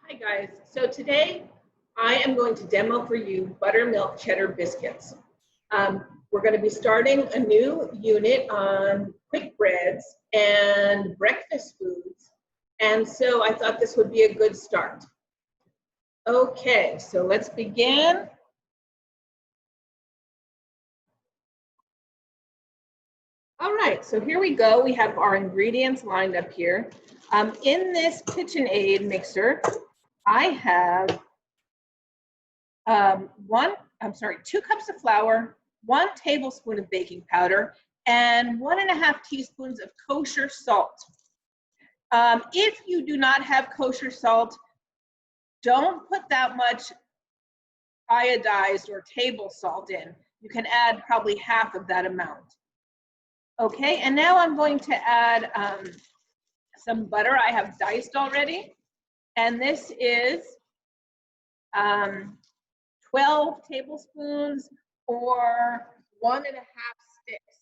Hi guys, so today I am going to demo for you Buttermilk Cheddar Biscuits. We're going to be starting a new unit on quick breads and breakfast foods, and so I thought this would be a good start. Okay, so let's begin. All right, so here we go. We have our ingredients lined up here. In this KitchenAid mixer, I have 2 cups of flour, 1 tablespoon of baking powder, and 1.5 teaspoons of kosher salt. If you do not have kosher salt, don't put that much iodized or table salt in. You can add probably half of that amount. Okay, and now I'm going to add some butter I have diced already, and this is 12 tablespoons or 1.5 sticks.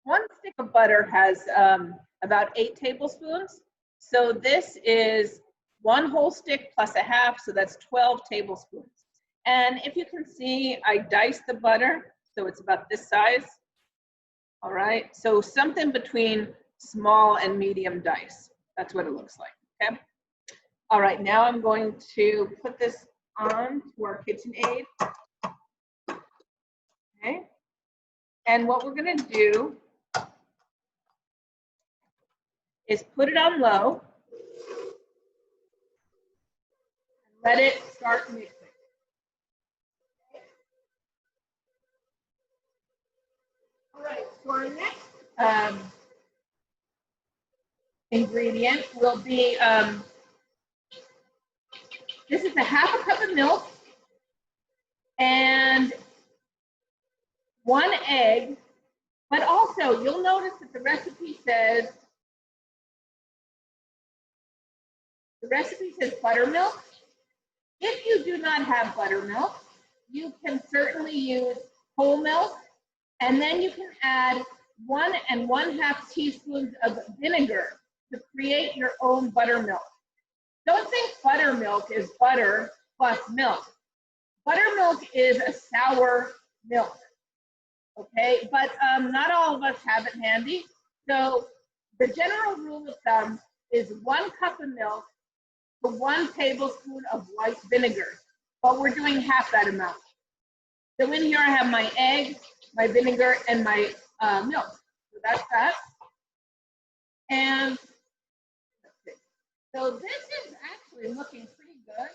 1 stick of butter has about 8 tablespoons. So this is 1 whole stick plus a half, so that's 12 tablespoons. And if you can see, I diced the butter, so it's about this size. All right, so something between small and medium dice. That's what it looks like, okay? All right, now I'm going to put this on to our KitchenAid. Okay, and what we're gonna do is put it on low and let it start mixing. All right, so our next ingredient will be, this is a 1/2 cup of milk and 1 egg, but also you'll notice that the recipe says buttermilk. If you do not have buttermilk, you can certainly use whole milk, and then you can add 1 1/2 teaspoons of vinegar to create your own buttermilk. Don't think buttermilk is butter plus milk. Buttermilk is a sour milk, okay? But not all of us have it handy. So the general rule of thumb is 1 cup of milk to 1 tablespoon of white vinegar, but we're doing half that amount. So in here I have my egg, my vinegar, and my milk. So that's that. And let's see. So this is actually looking pretty good.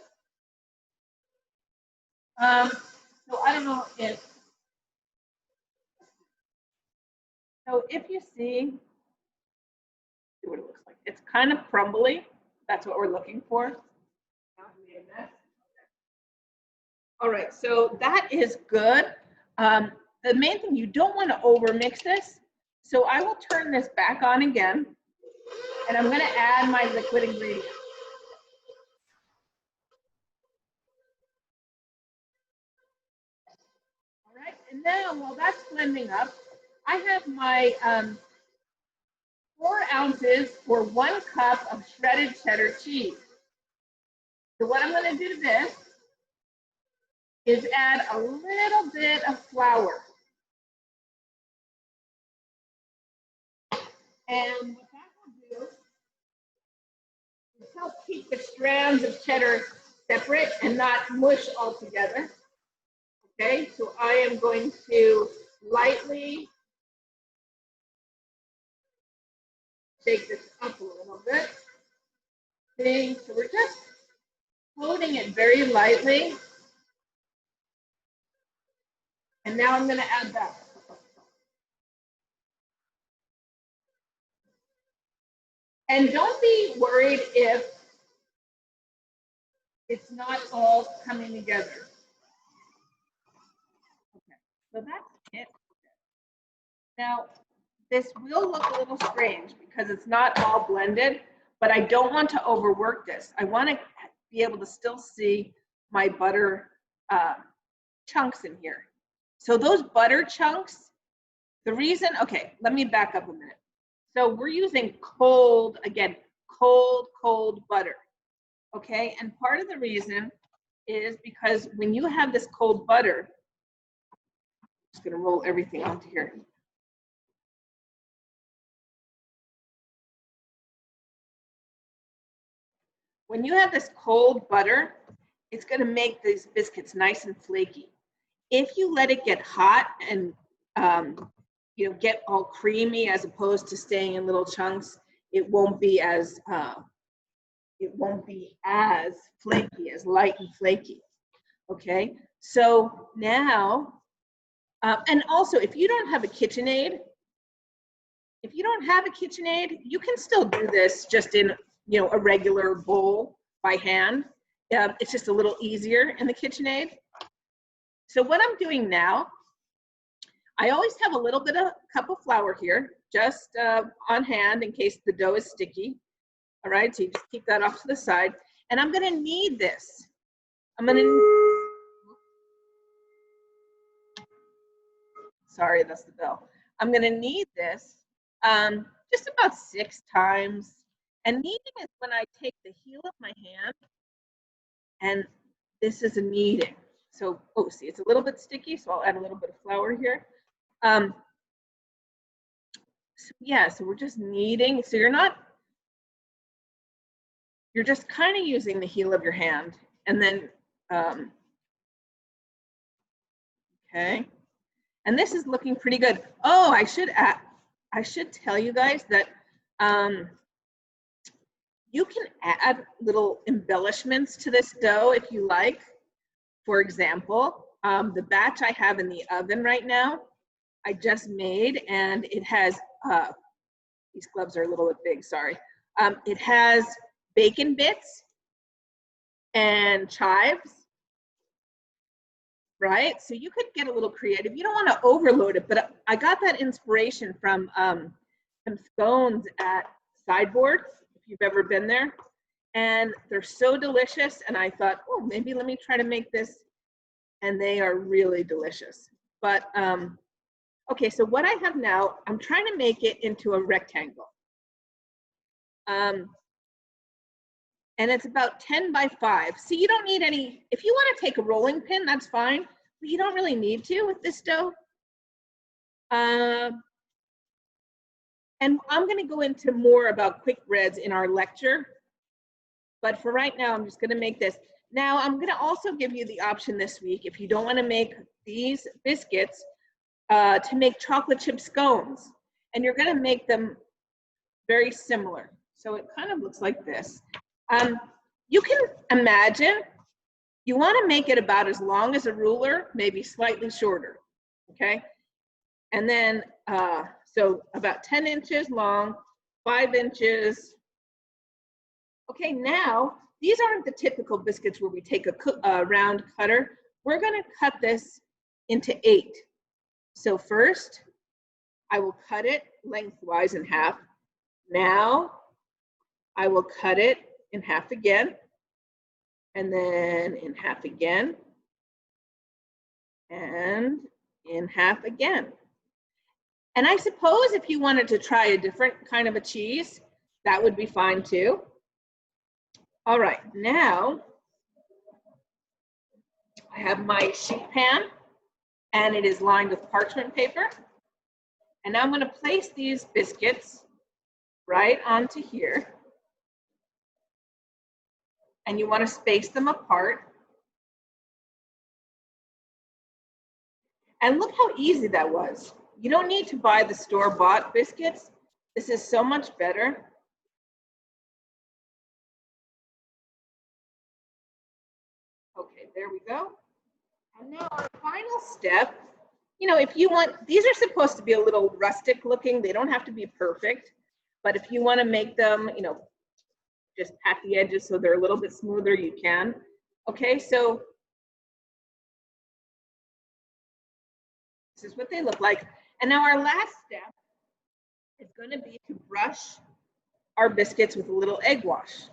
So I don't know if you see what it looks like. It's kind of crumbly. That's what we're looking for. All right, so that is good. The main thing, you don't want to overmix this. So I will turn this back on again, and I'm going to add my liquid ingredient. All right, and now while that's blending up, I have my 4 ounces or 1 cup of shredded cheddar cheese. So what I'm going to do to this is add a little bit of flour. And what that will do is help keep the strands of cheddar separate and not mush all together. Okay, so I am going to lightly shake this up a little bit. See, so we're just coating it very lightly. And now I'm going to add that. And don't be worried if it's not all coming together. Okay, so that's it. Now, this will look a little strange because it's not all blended, but I don't want to overwork this. I want to be able to still see my butter chunks in here. So those butter chunks, the reason, okay, let me back up a minute. So we're using cold, again, cold butter. okay? And part of the reason is because when you have this cold butter, I'm just gonna roll everything onto here. When you have this cold butter, it's gonna make these biscuits nice and flaky. If you let it get hot and you know, get all creamy as opposed to staying in little chunks, it won't be as flaky, as light and flaky. Okay, so now, and also if you don't have a KitchenAid, you can still do this just in, you know, a regular bowl by hand. It's just a little easier in the KitchenAid. So what I'm doing now, I always have a little bit of cup of flour here, just on hand in case the dough is sticky. All right, so you just keep that off to the side. And I'm gonna knead this. Sorry, that's the bell. I'm gonna knead this just about 6 times. And kneading is when I take the heel of my hand, and this is a kneading. So, oh, see, it's a little bit sticky, so I'll add a little bit of flour here. So yeah, so we're just kneading. So you're just kind of using the heel of your hand, and then, okay. And this is looking pretty good. Oh, I should tell you guys that you can add little embellishments to this dough if you like. For example, the batch I have in the oven right now, I just made, and it has, these gloves are a little bit big, sorry. It has bacon bits and chives, right? So you could get a little creative. You don't want to overload it, but I got that inspiration from some scones at Sideboard, if you've ever been there. And they're so delicious, and I thought, oh, maybe let me try to make this, and they are really delicious. But okay, so what I have now, I'm trying to make it into a rectangle. And it's about 10 by 5. See, you don't need any, if you want to take a rolling pin, that's fine, but you don't really need to with this dough. And I'm going to go into more about quick breads in our lecture, but for right now, I'm just going to make this. Now, I'm going to also give you the option this week, if you don't want to make these biscuits, to make chocolate chip scones. And you're going to make them very similar. So it kind of looks like this. You can imagine you want to make it about as long as a ruler, maybe slightly shorter, okay? And then, so about 10 inches long, 5 inches. Okay, now, these aren't the typical biscuits where we take a round cutter. We're gonna cut this into 8. So first, I will cut it lengthwise in half. Now, I will cut it in half again, and then in half again, and in half again. And I suppose if you wanted to try a different kind of a cheese, that would be fine too. All right, now I have my sheet pan, and it is lined with parchment paper. And now I'm going to place these biscuits right onto here. And you want to space them apart. And look how easy that was. You don't need to buy the store-bought biscuits. This is so much better. Okay, there we go. And now our final step, you know, if you want, these are supposed to be a little rustic looking. They don't have to be perfect. But if you want to make them, you know, just pat the edges so they're a little bit smoother, you can. Okay, so this is what they look like. And now our last step is going to be to brush our biscuits with a little egg wash.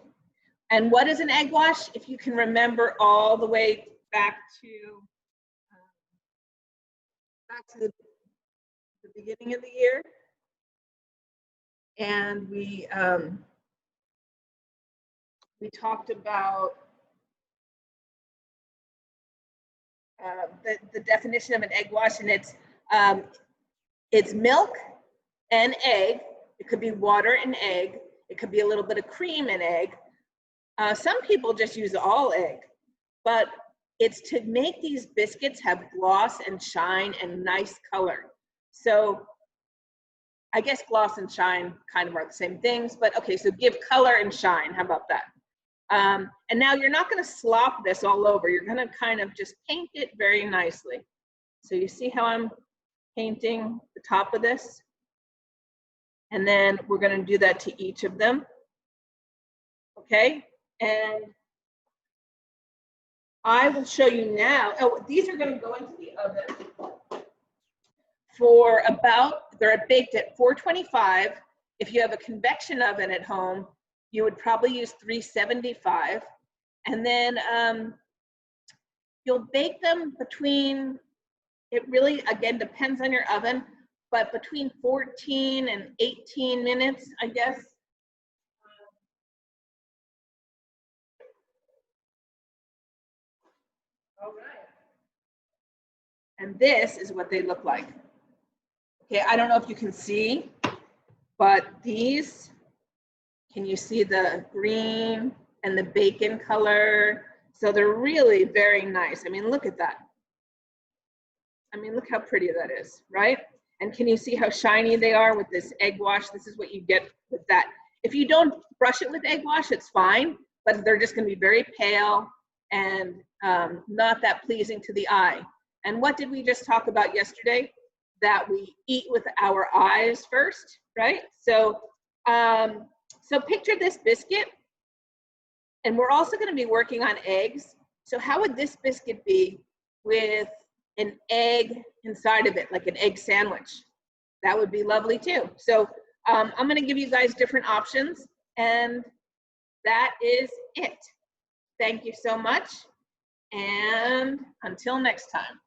And what is an egg wash? If you can remember all the way back to the beginning of the year, and we we talked about the definition of an egg wash, and it's milk and egg. It could be water and egg. It could be a little bit of cream and egg. Some people just use all egg, but it's to make these biscuits have gloss and shine and nice color. So I guess gloss and shine kind of are the same things, but okay, so give color and shine. How about that? And now you're not going to slop this all over. You're going to kind of just paint it very nicely. So you see how I'm painting the top of this? And then we're going to do that to each of them. Okay, and I will show you now. Oh, these are going to go into the oven for about, they're baked at 425. If you have a convection oven at home, you would probably use 375. And then you'll bake them between, it really, again, depends on your oven, but between 14 and 18 minutes, I guess. All right. And this is what they look like. Okay, I don't know if you can see, but these, can you see the green and the bacon color? So they're really very nice. I mean, look at that. I mean, look how pretty that is, right? And can you see how shiny they are with this egg wash? This is what you get with that. If you don't brush it with egg wash, it's fine, but they're just gonna be very pale and not that pleasing to the eye. And what did we just talk about yesterday? That we eat with our eyes first, right? So, so picture this biscuit, and we're also gonna be working on eggs. So how would this biscuit be with an egg inside of it, like an egg sandwich? That would be lovely too. So I'm gonna give you guys different options, and that is it. Thank you so much, and until next time.